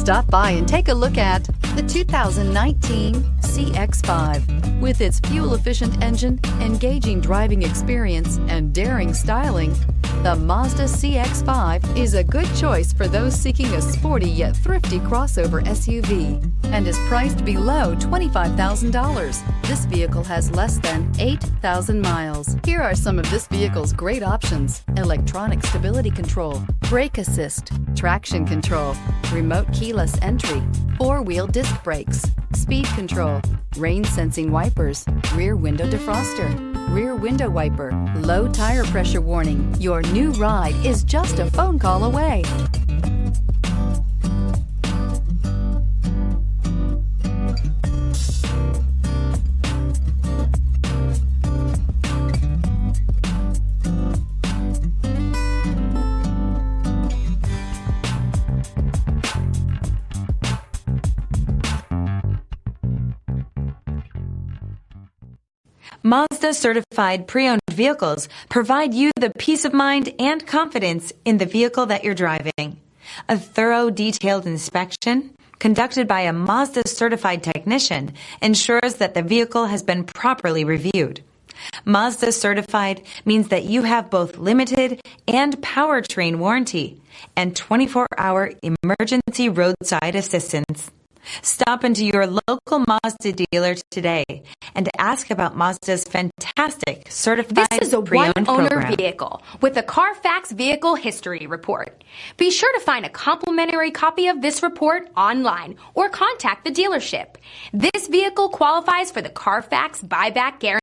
Stop by and take a look at the 2019 CX-5. With its fuel-efficient engine, engaging driving experience, and daring styling, the Mazda CX-5 is a good choice for those seeking a sporty yet thrifty crossover SUV and is priced below $25,000. This vehicle has less than 8,000 miles. Here are some of this vehicle's great options: electronic stability control, brake assist, traction control, remote keyless entry, four-wheel disc brakes, speed control, rain-sensing wipers, rear window defroster, rear window wiper, low tire pressure warning. Your new ride is just a phone call away. Mazda certified pre-owned vehicles provide you the peace of mind and confidence in the vehicle that you're driving. A thorough, detailed inspection conducted by a Mazda certified technician ensures that the vehicle has been properly reviewed. Mazda certified means that you have both limited and powertrain warranty and 24-hour emergency roadside assistance. Stop into your local Mazda dealer today and ask about Mazda's fantastic certified This is a pre-owned one-owner program. vehicle with a Carfax Vehicle History Report. Be sure to find a complimentary copy of this report online or contact the dealership. This vehicle qualifies for the Carfax Buyback Guarantee.